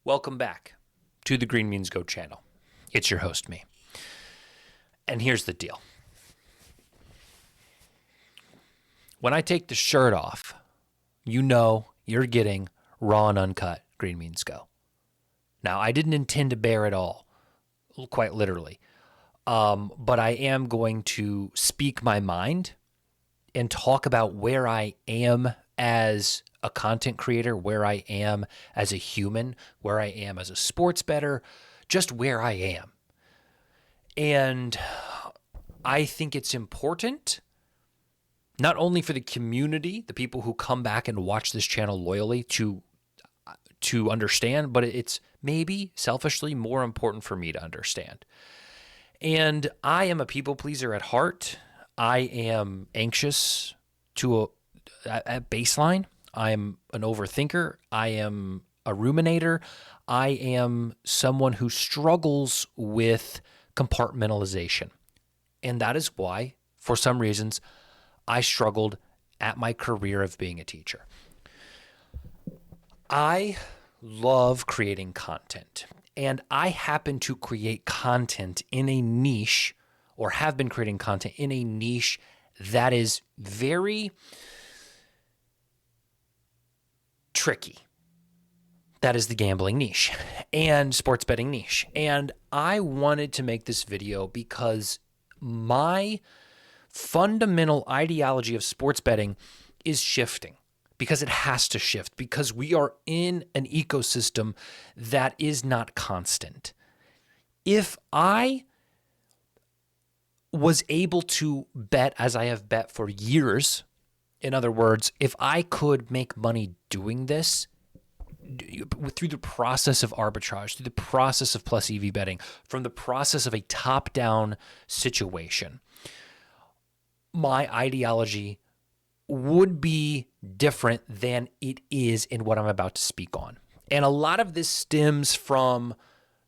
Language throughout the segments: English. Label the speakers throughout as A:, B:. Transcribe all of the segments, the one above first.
A: Welcome back to the Green Means Go channel. It's your host, me. And here's the deal. When I take the shirt off, you know you're getting raw and uncut Green Means Go. Now, I didn't intend to bear it all, quite literally. But I am going to speak my mind and talk about where I am as a content creator, where I am as a human, where I am as a sports bettor, just where I am. And I think it's important, not only for the community, the people who come back and watch this channel loyally to understand, but it's maybe selfishly more important for me to understand. And I am a people pleaser at heart. I am anxious at baseline. I'm an overthinker. I am a ruminator. I am someone who struggles with compartmentalization. And that is why, for some reasons, I struggled at my career of being a teacher. I love creating content, and I happen to create content in a niche, or have been creating content in a niche that is very tricky. That is the gambling niche and sports betting niche. And I wanted to make this video because my fundamental ideology of sports betting is shifting, because it has to shift, because we are in an ecosystem that is not constant. If I was able to bet as I have bet for years, in other words, if I could make money doing this through the process of arbitrage, through the process of plus EV betting, from the process of a top-down situation, my ideology would be different than it is in what I'm about to speak on. And a lot of this stems from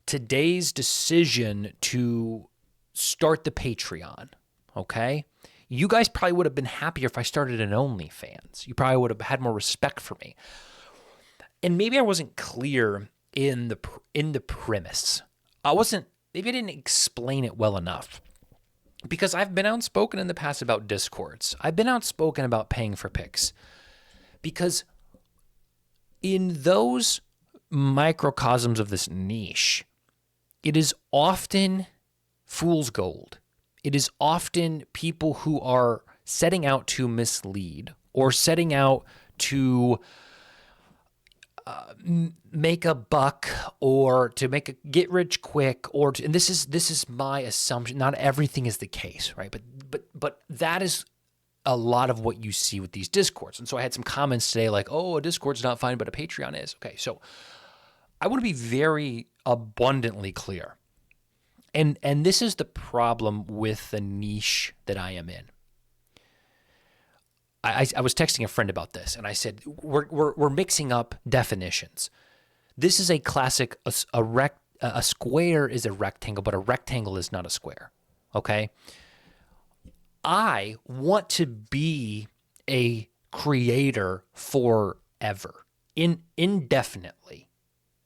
A: today's decision to start the Patreon, okay? You guys probably would have been happier if I started an OnlyFans. You probably would have had more respect for me. And maybe I wasn't clear in the premise. Maybe I didn't explain it well enough. Because I've been outspoken in the past about Discords. I've been outspoken about paying for picks. Because in those microcosms of this niche, it is often fool's gold. It is often people who are setting out to mislead or setting out to make a buck or to get rich quick, and this is my assumption. Not everything is the case, right? But that is a lot of what you see with these Discords. And so I had some comments today like, "Oh, a Discord's not fine, but a Patreon is." Okay, so I want to be very abundantly clear. And this is the problem with the niche that I am in. I was texting a friend about this, and I said, we're mixing up definitions. This is a classic, a square is a rectangle, but a rectangle is not a square, okay? I want to be a creator forever, indefinitely,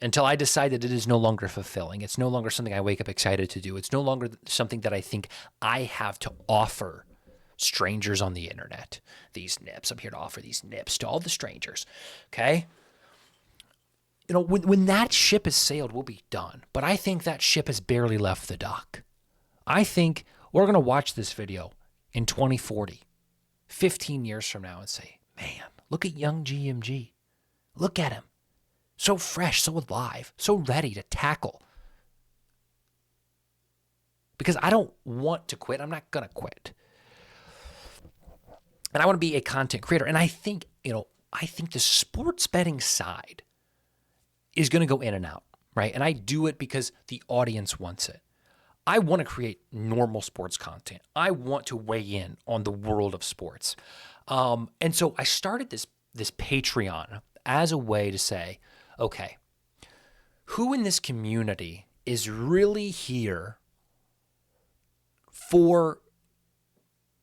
A: until I decide that it is no longer fulfilling. It's no longer something I wake up excited to do. It's no longer something that I think I have to offer strangers on the internet. These nips, I'm here to offer these nips to all the strangers, okay? You know, when that ship has sailed, we'll be done. But I think that ship has barely left the dock. I think we're going to watch this video in 2040, 15 years from now, and say, man, look at young GMG. Look at him. So fresh, so alive, so ready to tackle. Because I don't want to quit. I'm not going to quit. And I want to be a content creator. And I think, I think the sports betting side is going to go in and out, right? And I do it because the audience wants it. I want to create normal sports content. I want to weigh in on the world of sports. And so I started this Patreon as a way to say, okay, who in this community is really here for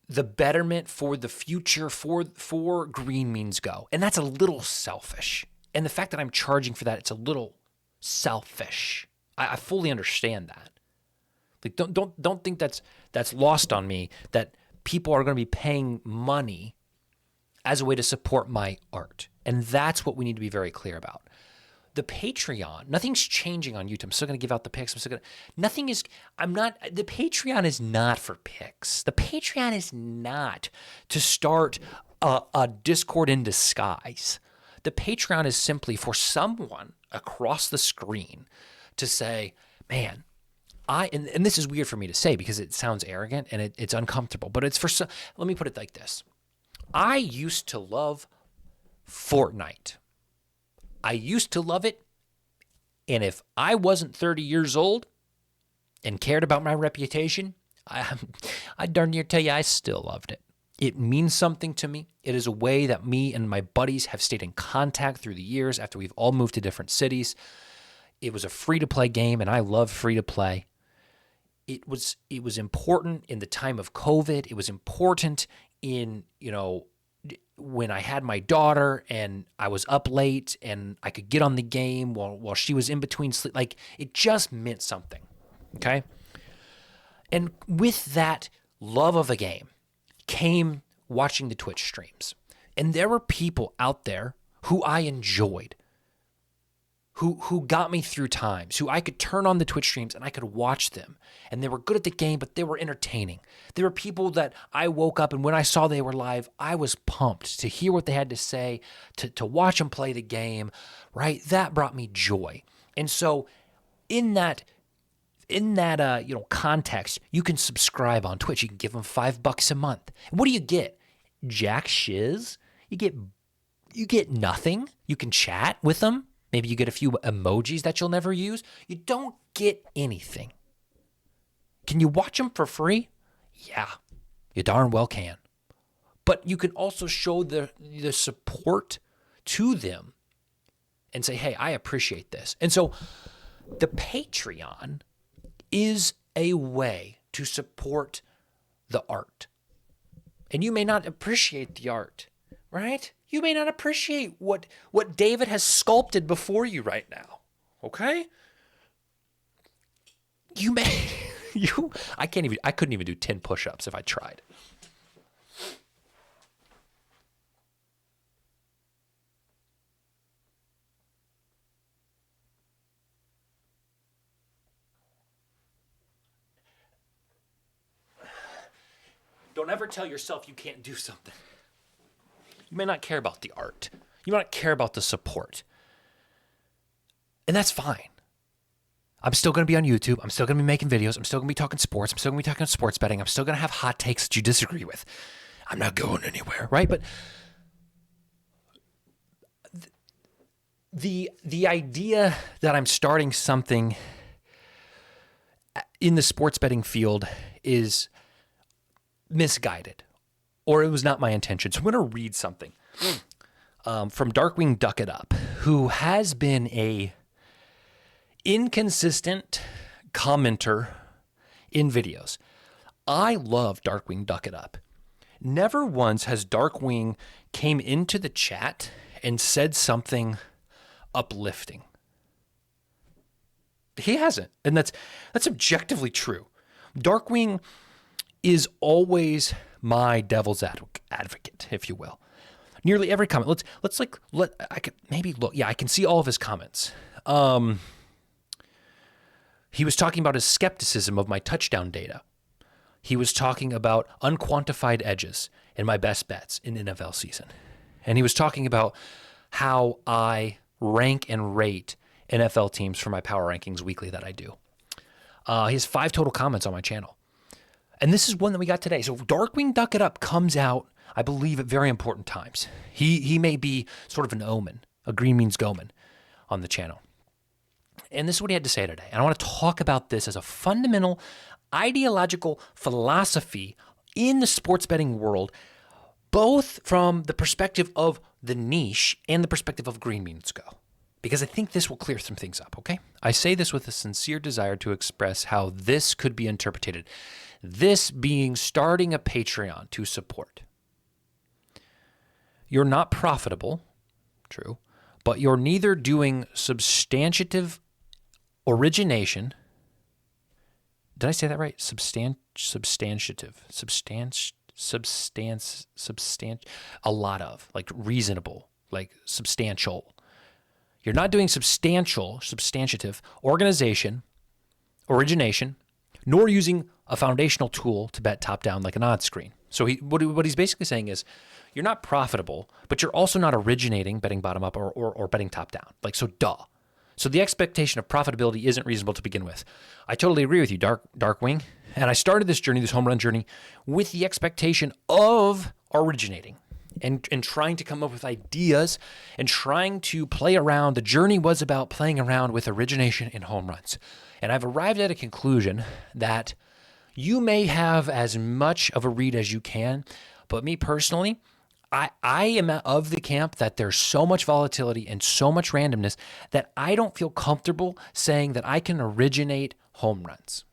A: the betterment, for the future, for Green Means Go? And that's a little selfish. And the fact that I'm charging for that, it's a little selfish. I fully understand that. Like, don't think that's lost on me, that people are going to be paying money as a way to support my art. And that's what we need to be very clear about. The Patreon, nothing's changing on YouTube. I'm still going to give out the picks. The Patreon is not for picks. The Patreon is not to start a Discord in disguise. The Patreon is simply for someone across the screen to say, man, and this is weird for me to say because it sounds arrogant and it's uncomfortable, but it's let me put it like this. I used to love Fortnite. I used to love it, and if I wasn't 30 years old and cared about my reputation, I'd darn near tell you I still loved it. It means something to me. It is a way that me and my buddies have stayed in contact through the years after we've all moved to different cities. It was a free-to-play game, and I love free-to-play. It was important in the time of COVID. It was important in, when I had my daughter and I was up late and I could get on the game while she was in between sleep. Like, it just meant something, okay? And with that love of a game came watching the Twitch streams. And there were people out there who I enjoyed, who got me through times, who I could turn on the Twitch streams and I could watch them. And they were good at the game, but they were entertaining. There were people that I woke up and when I saw they were live, I was pumped to hear what they had to say, to watch them play the game, right? That brought me joy. And so in that context, you can subscribe on Twitch. You can give them $5 a month. And what do you get? Jack shiz? You get nothing. You can chat with them. Maybe you get a few emojis that you'll never use. You don't get anything. Can you watch them for free? Yeah, you darn well can. But you can also show the support to them and say, hey, I appreciate this. And so the Patreon is a way to support the art. And you may not appreciate the art, right? You may not appreciate what David has sculpted before you right now, okay? I couldn't even do 10 push-ups if I tried. Don't ever tell yourself you can't do something. You may not care about the art. You may not care about the support. And that's fine. I'm still going to be on YouTube. I'm still going to be making videos. I'm still going to be talking sports. I'm still going to be talking sports betting. I'm still going to have hot takes that you disagree with. I'm not going anywhere, right? But the idea that I'm starting something in the sports betting field is misguided, or it was not my intention. So I'm going to read something from Darkwing Duck It Up, who has been a inconsistent commenter in videos. I love Darkwing Duck It Up. Never once has Darkwing came into the chat and said something uplifting. He hasn't, and that's objectively true. Darkwing is always my devil's advocate, if you will. Nearly every comment. I can see all of his comments. He was talking about his skepticism of my touchdown data. He was talking about unquantified edges in my best bets in NFL season. And he was talking about how I rank and rate NFL teams for my power rankings weekly that I do. He has 5 total comments on my channel. And this is one that we got today. So Darkwing Duck It Up comes out, I believe, at very important times. He may be sort of an omen, a green means goman on the channel. And this is what he had to say today. And I want to talk about this as a fundamental ideological philosophy in the sports betting world, both from the perspective of the niche and the perspective of green means go. Because I think this will clear some things up, okay? I say this with a sincere desire to express how this could be interpreted. This being starting a Patreon to support. You're not profitable, true, but you're neither doing substantive origination. Did I say that right? A lot of, like reasonable, like substantial. You're not doing substantive organization, origination, nor using a foundational tool to bet top down like an odds screen. So what he's basically saying is, you're not profitable, but you're also not originating betting bottom up or betting top down. Like, so duh. So the expectation of profitability isn't reasonable to begin with. I totally agree with you, Darkwing. And I started this journey, this home run journey, with the expectation of originating and trying to come up with ideas and trying to play around. The journey was about playing around with origination and home runs. And I've arrived at a conclusion that you may have as much of a read as you can, but me personally, I am of the camp that there's so much volatility and so much randomness that I don't feel comfortable saying that I can originate home runs.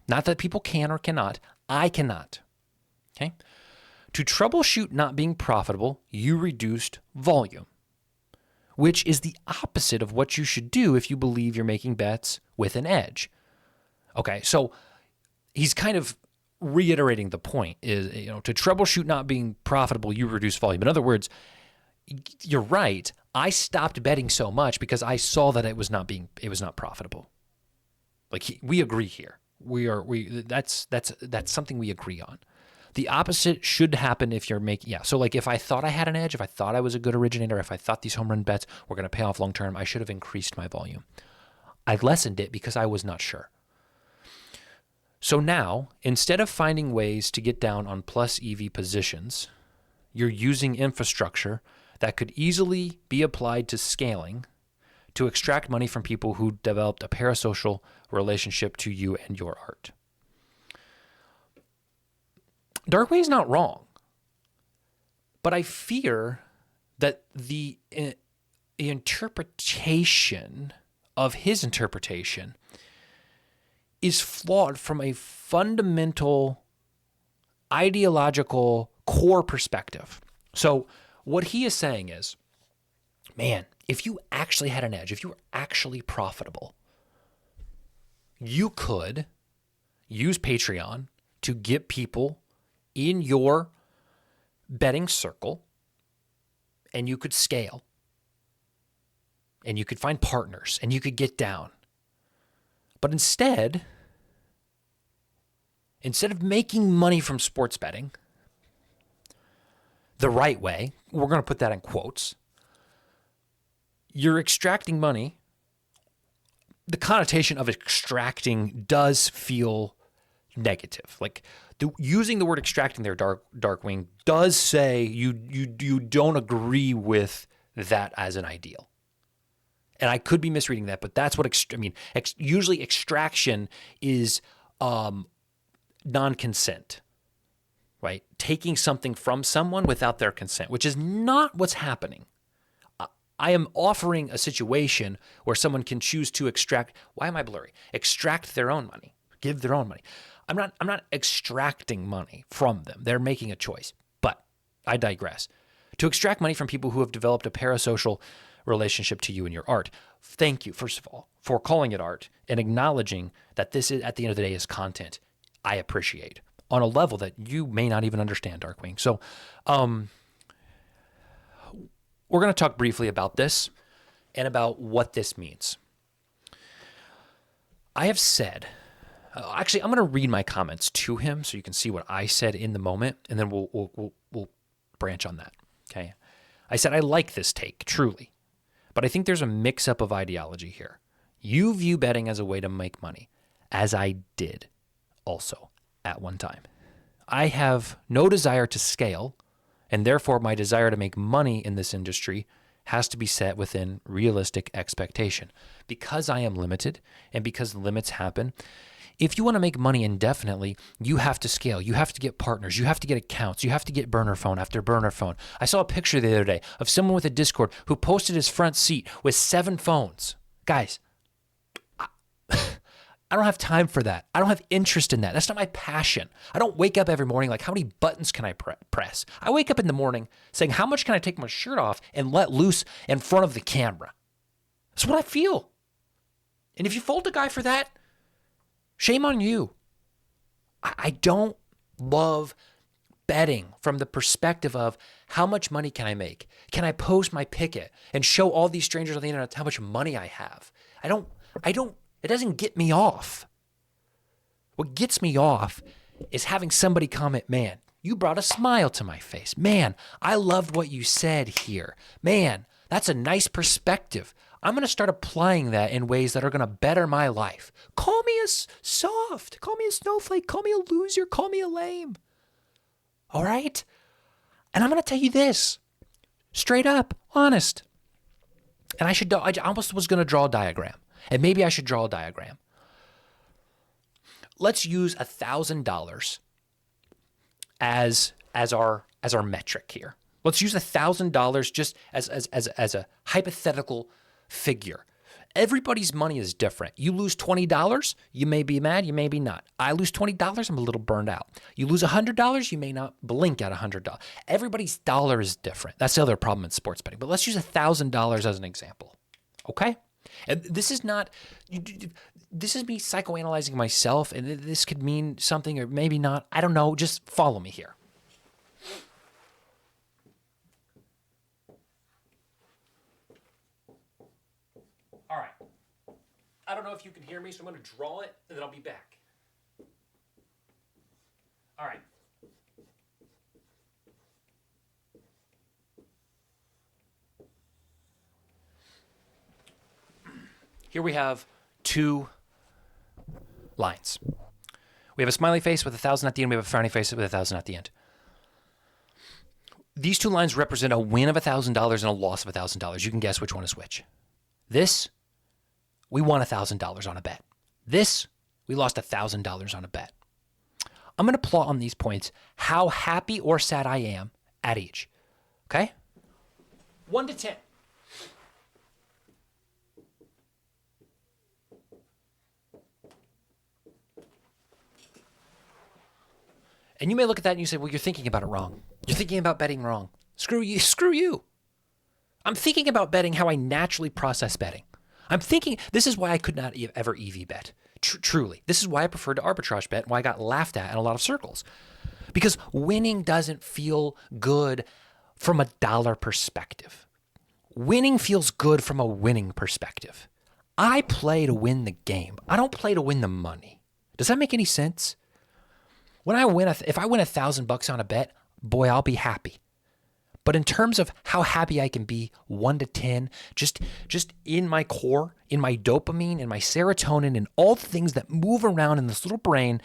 A: Not that people can or cannot. I cannot. Okay? To troubleshoot not being profitable, you reduced volume, which is the opposite of what you should do if you believe you're making bets with an edge. Okay, so he's kind of reiterating the point is, to troubleshoot not being profitable, you reduce volume. In other words, you're right. I stopped betting so much because I saw that it was not profitable. Like we agree here. That's something we agree on. The opposite should happen if you're making, so like if I thought I had an edge, if I thought I was a good originator, if I thought these home run bets were going to pay off long term, I should have increased my volume. I lessened it because I was not sure. So now, instead of finding ways to get down on plus EV positions, you're using infrastructure that could easily be applied to scaling to extract money from people who developed a parasocial relationship to you and your art. Darkwing's not wrong, but I fear that the interpretation of his interpretation is flawed from a fundamental ideological core perspective. So what he is saying is, man, if you actually had an edge, if you were actually profitable, you could use Patreon to get people in your betting circle, and you could scale, and you could find partners, and you could get down. But instead of making money from sports betting the right way, we're going to put that in quotes, you're extracting money. The connotation of extracting does feel negative. Like using the word extracting there, Darkwing, does say you don't agree with that as an ideal. And I could be misreading that, but that's what usually extraction is non-consent, right? Taking something from someone without their consent, which is not what's happening. I am offering a situation where someone can choose to extract. Why am I blurry? Extract their own money, give their own money. I'm not extracting money from them. They're making a choice. But I digress. To extract money from people who have developed a parasocial relationship to you and your art. Thank you, first of all, for calling it art and acknowledging that this is, at the end of the day, is content. I appreciate on a level that you may not even understand, Darkwing. So, we're going to talk briefly about this and about what this means. I have said, actually, I'm going to read my comments to him so you can see what I said in the moment, and then we'll branch on that. Okay. I said, I like this take, truly. But I think there's a mix-up of ideology here. You view betting as a way to make money, as I did also at one time. I have no desire to scale, and therefore my desire to make money in this industry has to be set within realistic expectation. Because I am limited, and because limits happen, if you want to make money indefinitely, you have to scale. You have to get partners. You have to get accounts. You have to get burner phone after burner phone. I saw a picture the other day of someone with a Discord who posted his front seat with 7 phones. Guys, I don't have time for that. I don't have interest in that. That's not my passion. I don't wake up every morning like, how many buttons can I press? I wake up in the morning saying, how much can I take my shirt off and let loose in front of the camera? That's what I feel. And if you fault a guy for that, shame on you. I don't love betting from the perspective of how much money can I make? Can I post my picket and show all these strangers on the internet how much money I have? It doesn't get me off. What gets me off is having somebody comment, man, you brought a smile to my face. Man, I loved what you said here. Man, that's a nice perspective. I'm going to start applying that in ways that are going to better my life. Call me a soft. Call me a snowflake. Call me a loser. Call me a lame. All right? And I'm going to tell you this. Straight up, honest. And I almost was going to draw a diagram. And maybe I should draw a diagram. Let's use $1,000 as our metric here. Let's use $1,000 just as a hypothetical figure. Everybody's money is different. You lose $20, you may be mad, you may be not. I lose $20, I'm a little burned out. You lose $100, you may not blink at $100. Everybody's dollar is different. That's the other problem in sports betting. But let's use $1,000 as an example. Okay? And this is me psychoanalyzing myself, and this could mean something or maybe not. I don't know. Just follow me here. All right. I don't know if you can hear me, so I'm going to draw it, and then I'll be back. All right. Here we have two lines. We have a smiley face with 1,000 at the end. We have a frowny face with 1,000 at the end. These two lines represent a win of $1,000 and a loss of $1,000. You can guess which one is which. This, we won $1,000 on a bet. This, we lost $1,000 on a bet. I'm going to plot on these points how happy or sad I am at each. Okay? 1 to 10. And you may look at that and you say, well, you're thinking about it wrong. You're thinking about betting wrong. Screw you. Screw you. I'm thinking about betting how I naturally process betting. I'm thinking, this is why I could not ever EV bet. Truly. This is why I preferred to arbitrage bet, why I got laughed at in a lot of circles. Because winning doesn't feel good from a dollar perspective. Winning feels good from a winning perspective. I play to win the game. I don't play to win the money. Does that make any sense? When I win, if I win $1,000 on a bet, boy, I'll be happy. But in terms of how happy I can be, 1 to 10, just in my core, in my dopamine, in my serotonin, and all the things that move around in this little brain,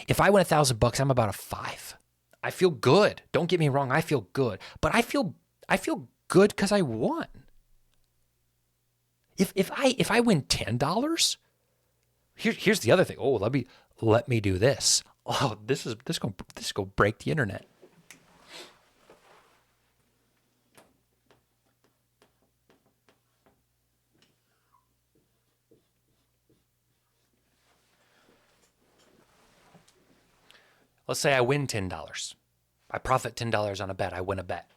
A: if I win $1,000, I'm about a 5. I feel good. Don't get me wrong, I feel good. But I feel good because I won. If I win $10, here's the other thing. Oh, let me do this. Oh, this is gonna break the internet. Let's say I win $10. I profit $10 on a bet. I win a bet.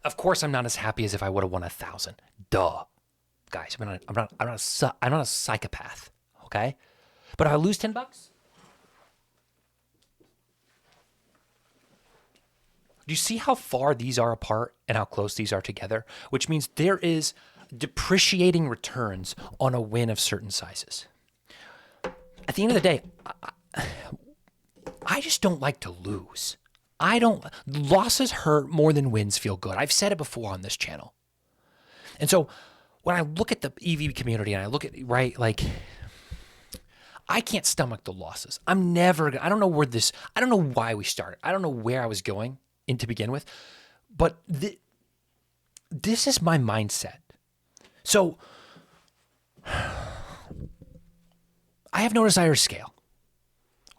A: Of course, I'm not as happy as if I would have won 1,000. Duh. Guys, I'm not a psychopath, okay? But if I lose $10, do you see how far these are apart and how close these are together? Which means there is depreciating returns on a win of certain sizes. At the end of the day, I just don't like to lose. Losses hurt more than wins feel good. I've said it before on this channel. And so when I look at the EV community and I look at, right, like, I can't stomach the losses. I don't know why we started. I don't know where I was going in to begin with, but this is my mindset. So I have no desire to scale,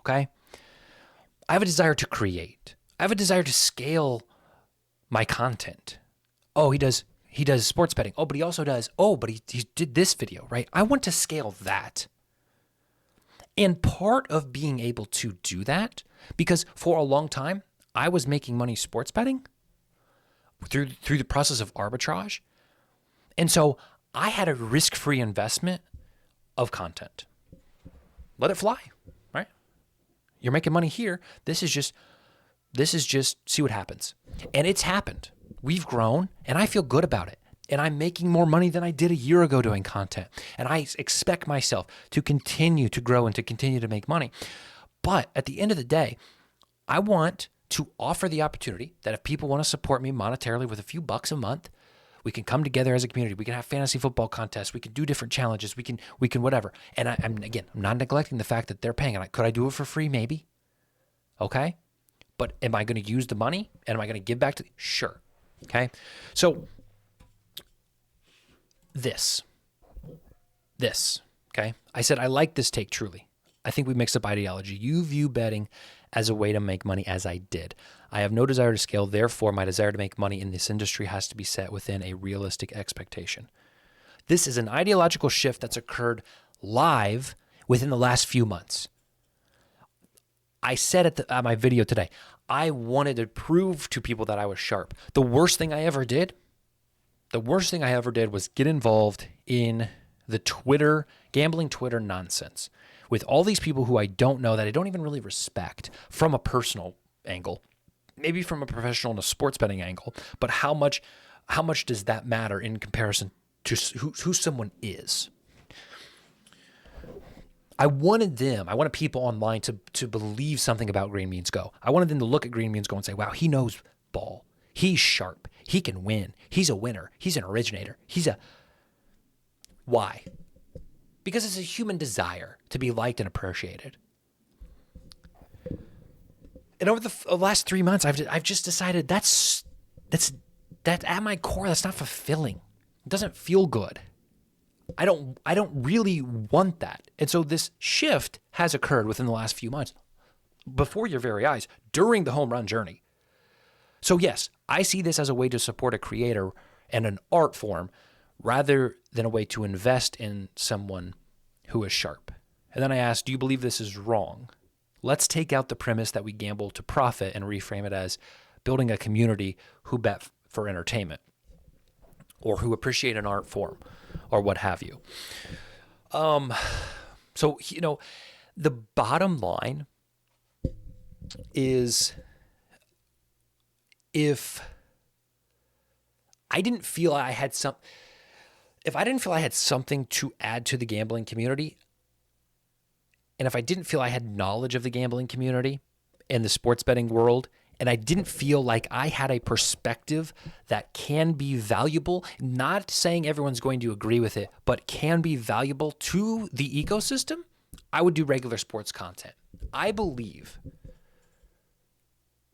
A: okay? I have a desire to create. I have a desire to scale my content. Oh, he does sports betting. Oh, but he also does, but he did this video, right? I want to scale that. And part of being able to do that, because for a long time, I was making money sports betting through the process of arbitrage And so I had a risk-free investment of content. Let it fly, right? You're making money here. This is just see what happens. And it's happened. We've grown, and I feel good about it. And I'm making more money than I did a year ago doing content. And I expect myself to continue to grow and to continue to make money. But at the end of the day, I want to offer the opportunity that if people want to support me monetarily with a few bucks a month, we can come together as a community. We can have fantasy football contests. We can do different challenges. We can whatever. And I'm not neglecting the fact that they're paying. And could I do it for free? Maybe. Okay. But am I going to use the money? And am I going to give back to? Sure. Okay. So this. Okay. I said I like this take truly. I think we mix up ideology. You view betting as a way to make money, as I did. I have no desire to scale. Therefore, my desire to make money in this industry has to be set within a realistic expectation. This is an ideological shift that's occurred live within the last few months. I said at my video today, I wanted to prove to people that I was sharp. The worst thing I ever did was get involved in the gambling Twitter nonsense with all these people who I don't know, that I don't even really respect from a personal angle, maybe from a professional and a sports betting angle, but how much does that matter in comparison to who someone is? I wanted people online to believe something about Green Beans Go. I wanted them to look at Green Beans Go and say, wow, he knows ball. He's sharp. He can win. He's a winner. He's an originator. Why? Because it's a human desire to be liked and appreciated. And over the last 3 months, I've just decided that's at my core, that's not fulfilling. It doesn't feel good. I don't really want that. And so this shift has occurred within the last few months, before your very eyes, during the home run journey. So yes, I see this as a way to support a creator and an art form rather than a way to invest in someone who is sharp. And then I asked, do you believe this is wrong? Let's take out the premise that we gamble to profit and reframe it as building a community who bet for entertainment or who appreciate an art form or what have you. So, the bottom line is, if I didn't feel I had something to add to the gambling community, and if I didn't feel I had knowledge of the gambling community and the sports betting world, and I didn't feel like I had a perspective that can be valuable, not saying everyone's going to agree with it, but can be valuable to the ecosystem, I would do regular sports content. I believe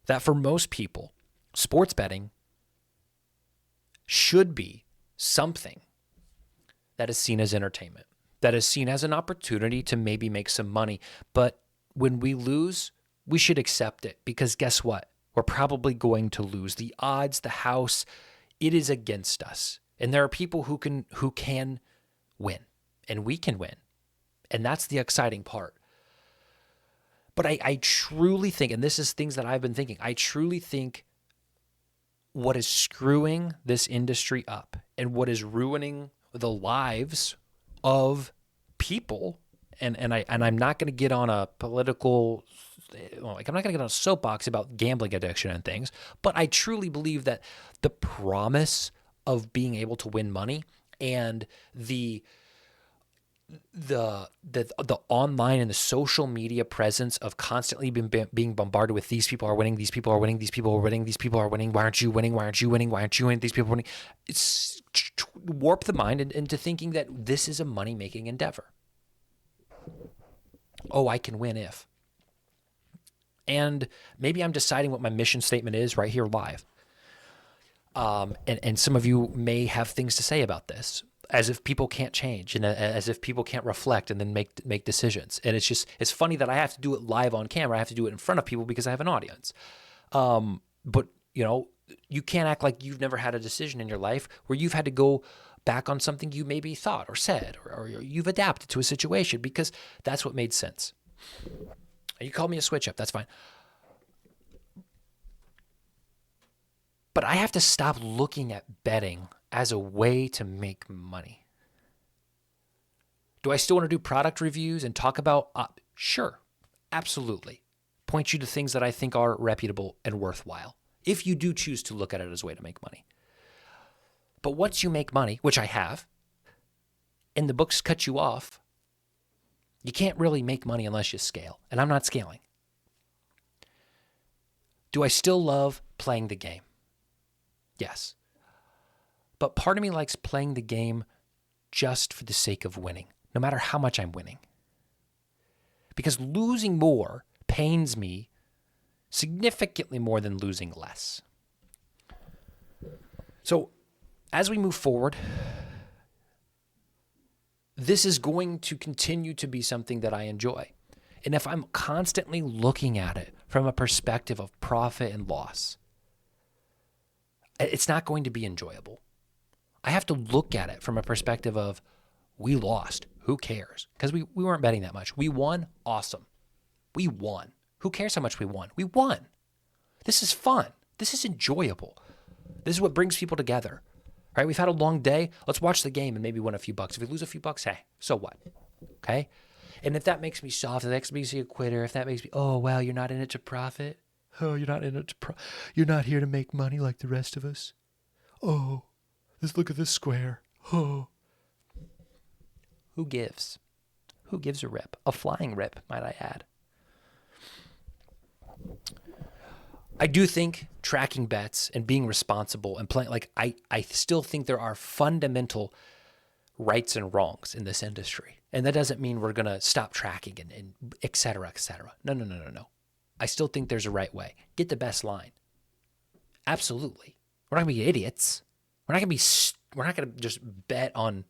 A: that for most people, sports betting should be something that is seen as entertainment, that is seen as an opportunity to maybe make some money. But when we lose, we should accept it, because guess what? We're probably going to lose. The odds, the house, it is against us. And there are people who can win, and we can win. And that's the exciting part. But I truly think, and this is things that I've been thinking, I truly think what is screwing this industry up and what is ruining the lives of people, and I'm not going to get on a political, I'm not going to get on a soapbox about gambling addiction and things, but I truly believe that the promise of being able to win money and the online and the social media presence of constantly being bombarded with these people are winning, these people are winning, these people are winning, these people are winning, why aren't you winning, why aren't you winning, why aren't you winning, these people are winning. It's warp the mind into thinking that this is a money-making endeavor. Oh, I can win if. And maybe I'm deciding what my mission statement is right here live. And some of you may have things to say about this, as if people can't change and as if people can't reflect and then make decisions. And it's funny that I have to do it live on camera. I have to do it in front of people because I have an audience. But you can't act like you've never had a decision in your life where you've had to go back on something you maybe thought or said, or you've adapted to a situation because that's what made sense. You call me a switch up, that's fine. But I have to stop looking at betting as a way to make money. Do I still want to do product reviews and talk about? Sure, absolutely. Point you to things that I think are reputable and worthwhile, if you do choose to look at it as a way to make money. But once you make money, which I have, and the books cut you off, you can't really make money unless you scale. And I'm not scaling. Do I still love playing the game? Yes. But part of me likes playing the game just for the sake of winning, no matter how much I'm winning. Because losing more pains me significantly more than losing less. So as we move forward, this is going to continue to be something that I enjoy. And if I'm constantly looking at it from a perspective of profit and loss, it's not going to be enjoyable. I have to look at it from a perspective of, we lost. Who cares? Because we weren't betting that much. We won. Awesome. We won. Who cares how much we won? We won. This is fun. This is enjoyable. This is what brings people together. Right? We've had a long day. Let's watch the game and maybe win a few bucks. If we lose a few bucks, hey, so what? Okay? And if that makes me soft, if that makes me a quitter, if that makes me, oh, well, you're not in it to profit. Oh, you're not in it to you're not here to make money like the rest of us. Oh, look at this square. Oh. Who gives? Who gives a rip? A flying rip, might I add. I do think tracking bets and being responsible and playing, like, I still think there are fundamental rights and wrongs in this industry. And that doesn't mean we're going to stop tracking and et cetera, et cetera. No. I still think there's a right way. Get the best line. Absolutely. We're not going to be idiots. We're not going to just bet on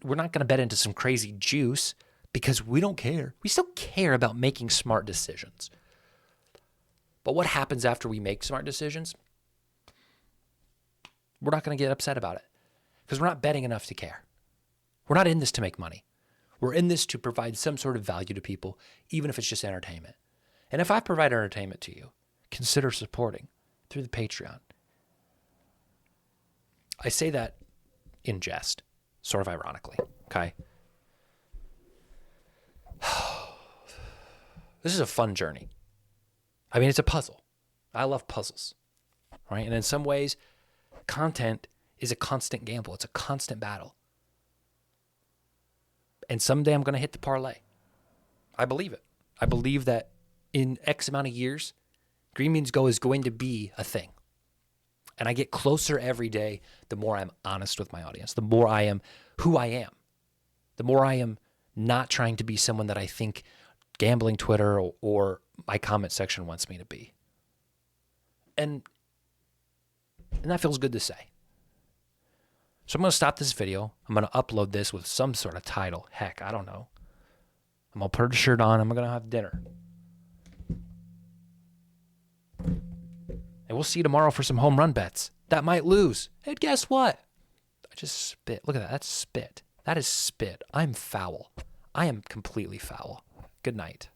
A: we're not going to bet into some crazy juice because we don't care. We still care about making smart decisions. But what happens after we make smart decisions? We're not going to get upset about it because we're not betting enough to care. We're not in this to make money. We're in this to provide some sort of value to people, even if it's just entertainment. And if I provide entertainment to you, consider supporting through the Patreon. I say that in jest, sort of ironically, okay? This is a fun journey. I mean, it's a puzzle. I love puzzles, right? And in some ways, content is a constant gamble. It's a constant battle. And someday I'm going to hit the parlay. I believe it. I believe that in X amount of years, Green Beans Go is going to be a thing. And I get closer every day the more I'm honest with my audience, the more I am who I am, the more I am not trying to be someone that I think gambling Twitter or my comment section wants me to be. And that feels good to say. So I'm going to stop this video. I'm going to upload this with some sort of title. Heck, I don't know. I'm going to put a shirt on. I'm going to have dinner. And we'll see you tomorrow for some home run bets. That might lose. And guess what? I just spit. Look at that. That's spit. That is spit. I'm foul. I am completely foul. Good night.